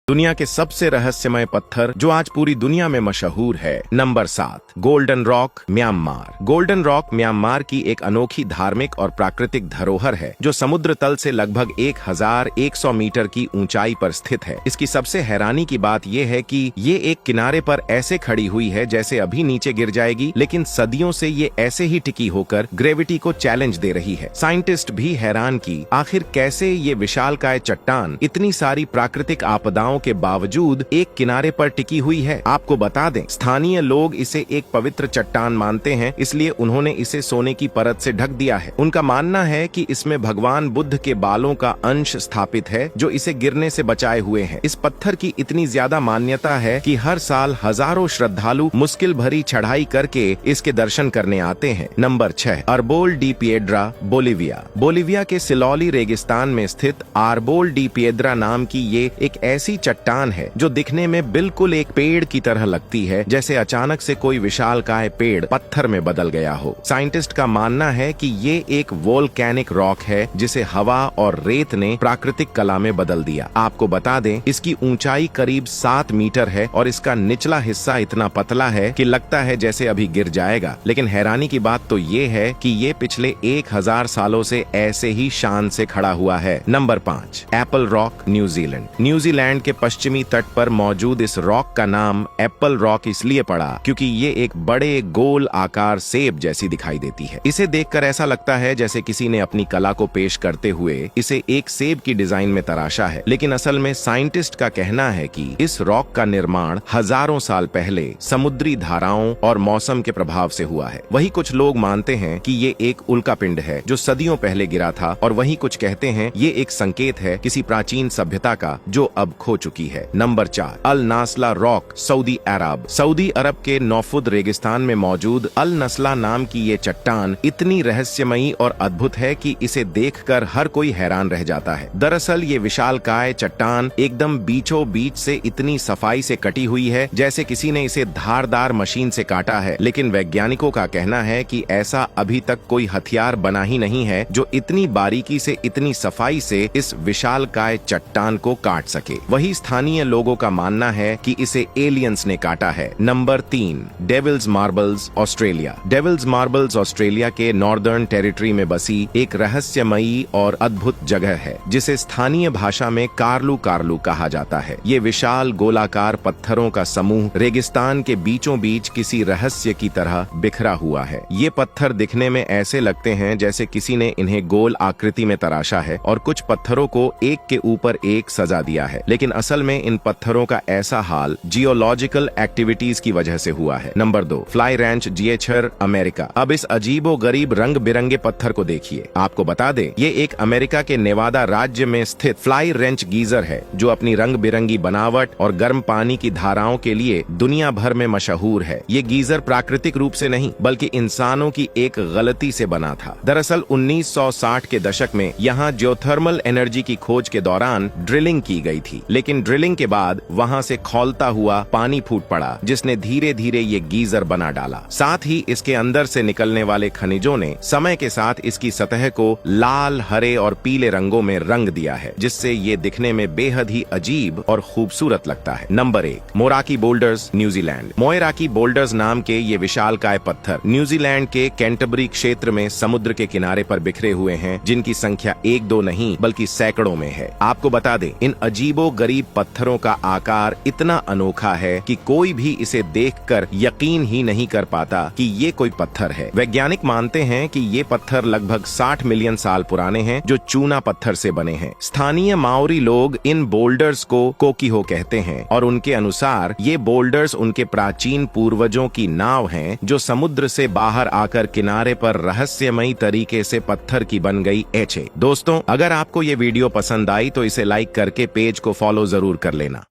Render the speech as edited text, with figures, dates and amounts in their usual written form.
दुनिया के सबसे रहस्यमय पत्थर जो आज पूरी दुनिया में मशहूर है। Number 7, golden rock, Myanmar. Golden rock Myanmar की एक अनोखी धार्मिक और प्राकृतिक धरोहर है जो समुद्र तल से लगभग 1100 मीटर की ऊंचाई पर स्थित है। इसकी सबसे हैरानी की बात यह है कि ये एक किनारे पर ऐसे खड़ी हुई है जैसे अभी नीचे गिर जाएगी, लेकिन सदियों से ये ऐसे ही टिकी होकर ग्रेविटी को चैलेंज दे रही है। साइंटिस्ट भी हैरान कि आखिर कैसे ये विशालकाय चट्टान इतनी सारी प्राकृतिक आपदाओं के बावजूद एक किनारे पर टिकी हुई है। आपको बता दें, स्थानीय लोग इसे एक पवित्र चट्टान मानते हैं, इसलिए उन्होंने इसे सोने की परत से ढक दिया है। उनका मानना है कि इसमें भगवान बुद्ध के बालों का अंश स्थापित है जो इसे गिरने से बचाए हुए हैं। इस पत्थर की इतनी ज्यादा मान्यता है कि हर साल हजारों श्रद्धालु मुश्किल भरी चढ़ाई करके इसके दर्शन करने आते हैं। Number 6, Arbol de Piedra, Bolivia. Bolivia के सिलौली रेगिस्तान में स्थित आर्बोल डी पिएड्रा नाम की ये एक ऐसी चट्टान है जो दिखने में बिल्कुल एक पेड़ की तरह लगती है, जैसे अचानक से कोई विशालकाय पेड़ पत्थर में बदल गया हो। साइंटिस्ट का मानना है कि ये एक वोल्केनिक रॉक है जिसे हवा और रेत ने प्राकृतिक कला में बदल दिया। आपको बता दें, इसकी ऊंचाई करीब 7 मीटर है और इसका निचला हिस्सा इतना पतला है कि लगता है जैसे अभी गिर जाएगा। लेकिन हैरानी की बात तो ये है कि ये पिछले 1000 सालों से ऐसे ही शान से खड़ा हुआ है। Number 5, Apple rock, New Zealand. New Zealand के पश्चिमी तट पर मौजूद इस रॉक का नाम एप्पल रॉक इसलिए पड़ा क्योंकि ये एक बड़े गोल आकार सेब जैसी दिखाई देती है। इसे देखकर ऐसा लगता है जैसे किसी ने अपनी कला को पेश करते हुए इसे एक सेब की डिजाइन में तराशा है, लेकिन असल में साइंटिस्ट का कहना है कि इस रॉक का निर्माण हजारों साल पहले समुद्री धाराओं और मौसम के प्रभाव से हुआ है। वही कुछ लोग मानते हैं कि ये एक उल्कापिंड है जो सदियों पहले गिरा था, और वही कुछ कहते हैं ये एक संकेत है किसी प्राचीन सभ्यता का जो अब खो चुकी है। नंबर 4, अल नास्ला रॉक, सऊदी अरब। सऊदी अरब के नौफुद रेगिस्तान में मौजूद अल नस्ला नाम की ये चट्टान इतनी रहस्यमयी और अद्भुत है कि इसे देखकर हर कोई हैरान रह जाता है। दरअसल ये विशालकाय चट्टान एकदम बीचों बीच से इतनी सफाई से कटी हुई है जैसे किसी ने इसे धारदार मशीन से काटा है, लेकिन वैज्ञानिकों का कहना है कि ऐसा अभी तक कोई हथियार बना ही नहीं है जो इतनी बारीकी से, इतनी सफाई से इस विशालकाय चट्टान को काट सके। वही स्थानीय लोगों का मानना है कि इसे एलियंस ने काटा है। Number 3, Devil's Marbles, Australia. Devil's Marbles Australia के नॉर्दर्न टेरिटरी में बसी एक रहस्यमयी और अद्भुत जगह है जिसे स्थानीय भाषा में कार्लू कार्लू कहा जाता है। ये विशाल गोलाकार पत्थरों का समूह रेगिस्तान के बीचों बीच किसी रहस्य की तरह बिखरा हुआ है। ये पत्थर दिखने में ऐसे लगते हैं जैसे किसी ने इन्हें गोल आकृति में तराशा है और कुछ पत्थरों को एक के ऊपर एक सजा दिया है, लेकिन असल में इन पत्थरों का ऐसा हाल जियोलॉजिकल एक्टिविटीज की वजह से हुआ है। नंबर 2, फ्लाई रैंच, जिएचर, अमेरिका। अब इस अजीबो गरीब रंग बिरंगे पत्थर को देखिए। आपको बता दें, ये एक अमेरिका के नेवादा राज्य में स्थित फ्लाई रेंच गीजर है जो अपनी रंग बिरंगी बनावट और गर्म पानी की धाराओं के लिए दुनिया भर में मशहूर है। ये गीजर प्राकृतिक रूप से नहीं बल्कि इंसानों की एक गलती से बना था। दरअसल 1960 के दशक में यहाँ जियोथर्मल एनर्जी की खोज के दौरान ड्रिलिंग की गई थी, लेकिन ड्रिलिंग के बाद वहां से खौलता हुआ पानी फूट पड़ा जिसने धीरे धीरे ये गीजर बना डाला। साथ ही इसके अंदर से निकलने वाले खनिजों ने समय के साथ इसकी सतह को लाल, हरे और पीले रंगों में रंग दिया है, जिससे ये दिखने में बेहद ही अजीब और खूबसूरत लगता है। Number 1, Moeraki boulders, New Zealand. Moeraki boulders नाम के ये विशालकाय पत्थर न्यूजीलैंड के कैंटरबरी क्षेत्र में समुद्र के किनारे पर बिखरे हुए हैं, जिनकी संख्या 1-2 नहीं बल्कि सैकड़ों में है। आपको बता दें, इन अजीबो गरीब पत्थरों का आकार इतना अनोखा है कि कोई भी इसे देखकर यकीन ही नहीं कर पाता कि ये कोई पत्थर है। वैज्ञानिक मानते हैं कि ये पत्थर लगभग 60 मिलियन साल पुराने हैं जो चूना पत्थर से बने हैं। स्थानीय माओरी लोग इन बोल्डर्स को कोकीहो कहते हैं और उनके अनुसार ये बोल्डर्स उनके प्राचीन पूर्वजों की नाव हैं जो समुद्र से बाहर आकर किनारे पर रहस्यमयी तरीके से पत्थर की बन गई एचे। दोस्तों, अगर आपको ये वीडियो पसंद आई तो इसे लाइक करके पेज को फॉलो जरूर कर लेना।